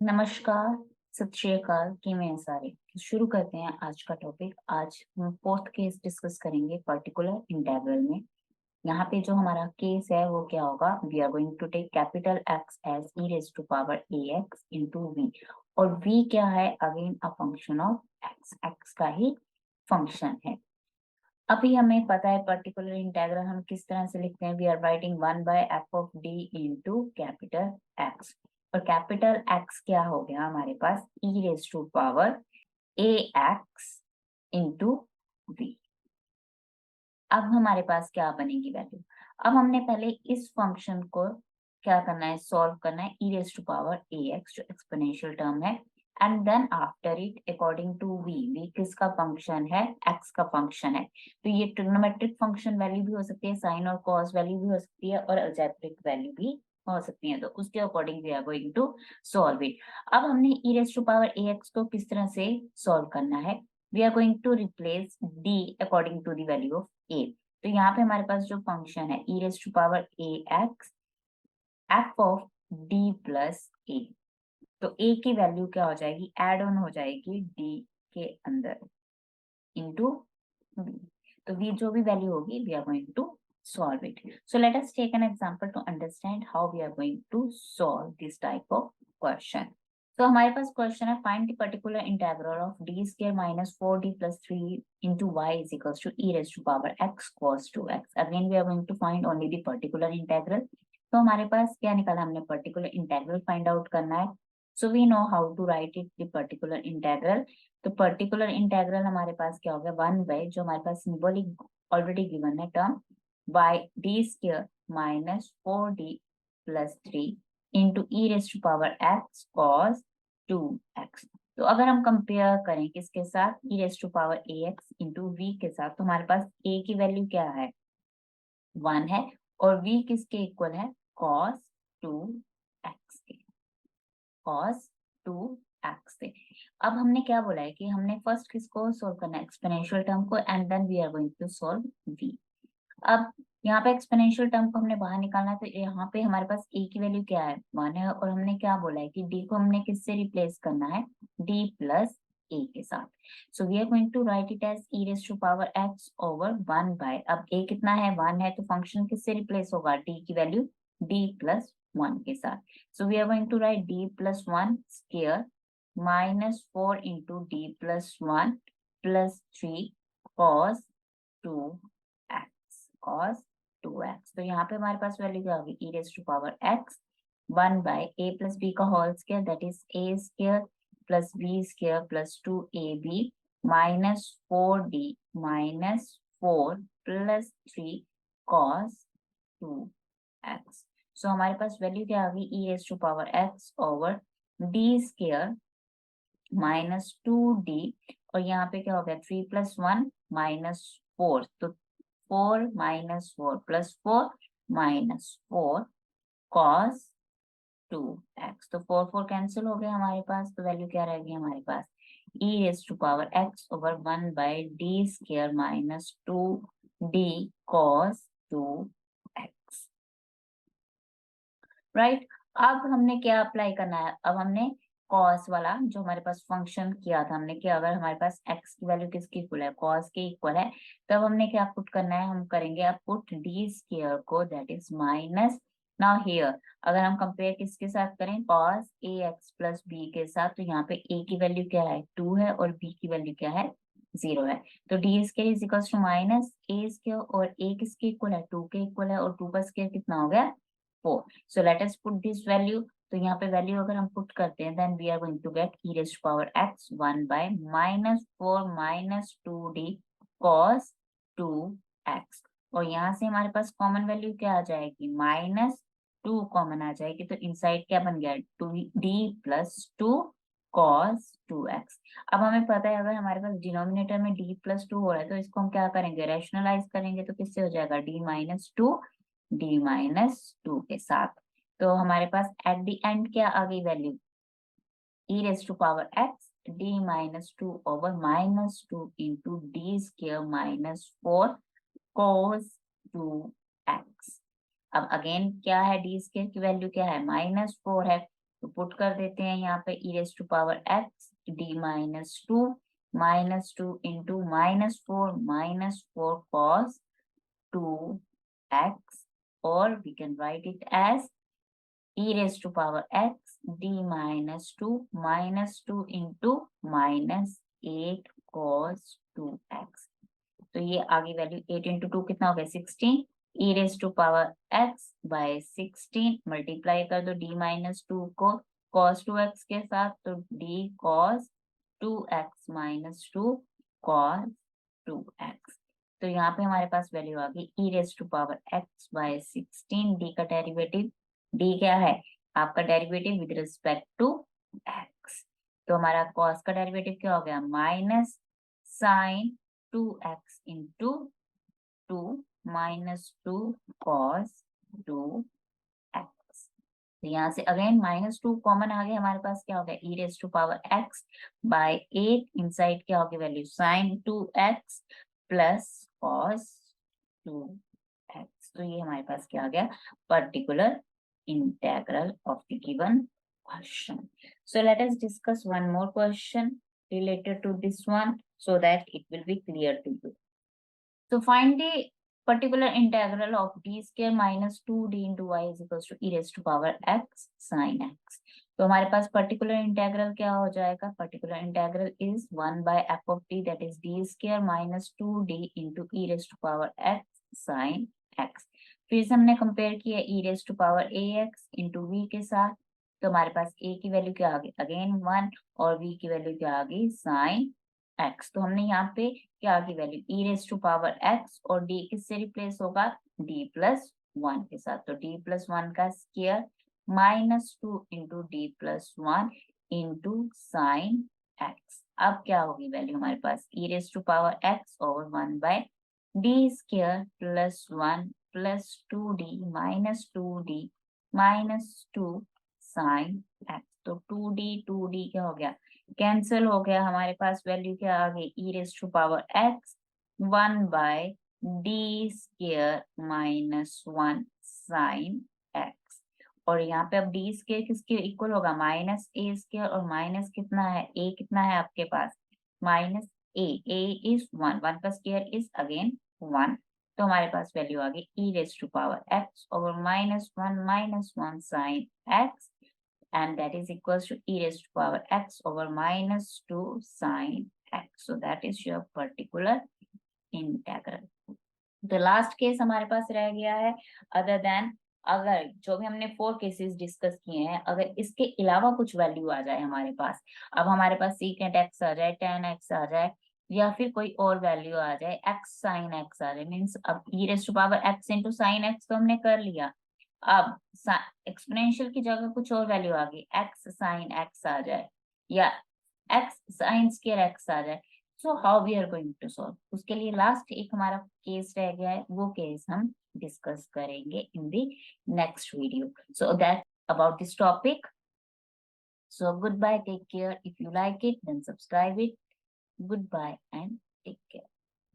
नमस्कार, सत श्री अकाल, किवें हैं सारे। शुरू करते हैं आज का टॉपिक। आज हम फोर्थ केस डिस्कस करेंगे पर्टिकुलर इंटीग्रल में। यहाँ पे जो हमारा केस है वो क्या होगा, we are going to take capital X as E raise to power A x into V. और वी क्या है, again a function of X, X का ही फंक्शन है। अभी हमें पता है पर्टिकुलर इंटीग्रल हम किस तरह से लिखते हैं। We are writing 1/f(d) into capital X. और कैपिटल एक्स क्या हो गया हमारे पास, e raise to power A x into v. अब हमारे पास क्या बनेगी वैल्यू। अब हमने पहले इस फंक्शन को क्या करना है, सॉल्व करना है। E raise to power A x जो एक्सपोनेंशियल टर्म है, and then after it according to v. V किसका फंक्शन है, एक्स का फंक्शन है। तो ये ट्रिग्नोमेट्रिक फंक्शन वैल्यू भी हो सकती है, साइन और कॉस वैल्यू भी हो सकती है, और अलजेब्रिक वैल्यू भी हो सकती है। तो उसके according we are going to solve it. अब हमने e raise to power A x को किस तरह से सॉल्व करना है, we are going to replace D according to the value of a. तो यहाँ पे हमारे पास जो फंक्शन है e raise to power A x f of D plus a. तो ए की वैल्यू क्या हो जाएगी, एड ऑन हो जाएगी डी के अंदर इंटू वी। तो वी जो भी वैल्यू होगी we are going to solve it. So let us take an example to understand how we are going to solve this type of question. तो हमारे पास क्वेश्चन है, find the particular integral of D square minus 4d plus 3 into Y is equals to E raise to power x cos 2x। Again we are going to find only the particular integral. तो हमारे पास क्या निकाला, हमने particular integral find out करना है। So we know how to write it the particular integral. तो particular integral हमारे पास क्या हो गया, 1 जो हमारे पास सिंबॉलिक ऑलरेडी गिवन है term, by D square minus 4d plus 3 into e raise to power x cos 2x। तो अगर हम कंपेयर करें किसके साथ, e raise to power A x into v के साथ, तो हमारे पास a की वैल्यू क्या है, 1 है, और v किसके इक्वल है, cos 2x के, cos 2x से। अब हमने क्या बोला है कि हमने फर्स्ट किसको सोल्व करना है, एक्सपोनेंशियल टर्म को, and then we are going to solve v। अब यहाँ पे एक्सपोनेंशियल टर्म को हमने बाहर निकालना है। तो यहाँ पे हमारे पास a की वैल्यू क्या है, 1 है, और हमने क्या बोला है कि d को हमने किससे रिप्लेस करना है, d प्लस a के साथ। So we are going to write it as e raise to power x over 1 अब a कितना है, 1 है, तो फंक्शन किससे रिप्लेस होगा, d की वैल्यू d प्लस 1 के साथ। So we are going to write d plus 1 square minus 4 into d plus 1 plus 3 cos 2x, cos 2x। तो यहाँ पे हमारे पास वैल्यू क्या होगी, e raise to power x 1/a plus b का whole square, that is a square plus b square plus 2ab minus 4d minus 4 plus 3 cos 2x। So हमारे पास वैल्यू क्या आ गई, e raise to power x over d square minus 2d, और यहाँ पे क्या हो गया, 3 प्लस 1 माइनस 4, तो 4 minus 4 plus 4 minus 4 cos 2x। तो 4 4 कैंसिल हो गए हमारे पास, तो वैल्यू क्या रहेगी हमारे पास, e raise to power x over 1/d square minus 2d cos 2x। Right. अब हमने क्या अप्लाई करना है, अब हमने कॉस वाला जो हमारे पास फंक्शन किया था हमने, कि अगर हमारे पास x की वैल्यू किसकी इक्वल है, कॉस के इक्वल है, तब हमने क्या पुट करना है, हम करेंगे अब पुट डी स्क्वायर को, that is minus. Now here अगर हम कंपेयर किसके साथ करें, cos A x plus B के साथ, तो यहाँ पे a की वैल्यू क्या है, 2 है, और b की वैल्यू क्या है, 0 है। तो D square is equal to minus A square, और a किसके इक्वल है, 2 के इक्वल है, और 2 का स्क्वायर कितना हो गया, 4। So let us put this value. तो यहाँ पे वैल्यू अगर हम पुट करते हैं, then we are going to get e raise to power x 1 minus 4 minus 2d cos 2x। और यहाँ से हमारे पास कॉमन वैल्यू क्या आ जाएगी, -2 कॉमन आ जाएगी, तो इनसाइड क्या बन गया, 2d प्लस 2 cos 2x। अब हमें पता है अगर हमारे पास डिनोमिनेटर में d प्लस 2 हो रहा है, तो इसको हम क्या करेंगे, रैशनलाइज करेंगे, तो किससे हो जाएगा, d-2 के साथ। तो हमारे पास एट द एंड क्या आ गई वैल्यू, e raise to power x d-2 over -2 into D square minus 4 cos 2x। अब अगेन क्या है, डी स्क्वायर की वैल्यू क्या है, -4 है, तो पुट कर देते हैं यहाँ पे e raise to power x d minus two into minus four cos 2x, or we can write it as e raised to power x d minus 2 into minus 8 cos 2x। तो ये आगे value 8 into 2 कितना हो गया 16, e raise to power x by 16 multiply कर दो d minus 2 को cos 2x के साथ, तो d cos 2x minus 2 cos 2x। तो यहाँ पे हमारे पास वैल्यू आ गई e raise to power x by 16, d का डेरिवेटिव, d क्या है आपका derivative with respect to x। तो हमारा cos का डेरिवेटिव क्या हो गया minus sine 2x into 2 minus 2 cos 2x। तो यहाँ से अगेन माइनस 2 कॉमन आ गया, हमारे पास क्या हो गया e raise to power x by 8, inside क्या हो गया value sign 2x plus cos 2x। तो ये हमारे पास क्या आ गया particular integral of the given question. So let us discuss one more question related to this one so that it will be clear to you. So find the particular integral of d square minus 2d into y is equals to e raised to power x sin x. तो हमारे पास particular integral क्या हो जाएगा, particular integral is 1 by f of t, that is d square minus 2d into e raised to power x sin x। फिर से हमने compare किया e raise to power ax into v के साथ, तो हमारे पास a की वैल्यू क्या आ गई अगेन 1 और v की वैल्यू क्या आ गई साइन x। तो हमने यहाँ पे क्या की value e raise to power x और d किससे रिप्लेस होगा d प्लस 1 के साथ, तो d प्लस 1 का square minus 2 into d plus 1 into sine x। अब क्या होगी वैल्यू हमारे पास e raise to power x over 1 by d square plus 1 plus 2d minus 2d minus 2 sine x। तो 2d क्या हो गया कैंसिल हो गया, हमारे पास वैल्यू क्या आ गई e raise to power x 1 by d square minus 1 sine x। और यहाँ पे अब d स्क्वायर किसके इक्वल होगा माइनस a स्क्वायर, और माइनस कितना है a कितना है आपके पास माइनस a इज 1 का स्क्वायर इज अगेन 1। तो हमारे पास वैल्यू आ गई e raise to power x over minus 1 sine x, and that is equals to e raised to power x over minus 2 sin x. So that is your particular integral. तो last case हमारे पास रह गया है other than, अगर जो भी हमने 4 cases discuss किए हैं अगर इसके अलावा कुछ वैल्यू आ जाए हमारे पास, अब हमारे पास सीकेंट एक्स आ जाए tan x आ जाए या फिर कोई और वैल्यू आ जाए x sin x आ जाए, मीन्स अब e raise to power x into sine X तो हमने कर लिया, अब एक्सपोनेंशियल की जगह कुछ और वैल्यू आ गई x sin x आ जाए या x sin स्क्वायर x आ जाए, so how we are going to solve, उसके लिए लास्ट एक हमारा केस रह गया है, वो केस हम डिस्कस करेंगे in the next video. So that about this topic. So good bye, take care, if you like it then subscribe it, good bye and take care.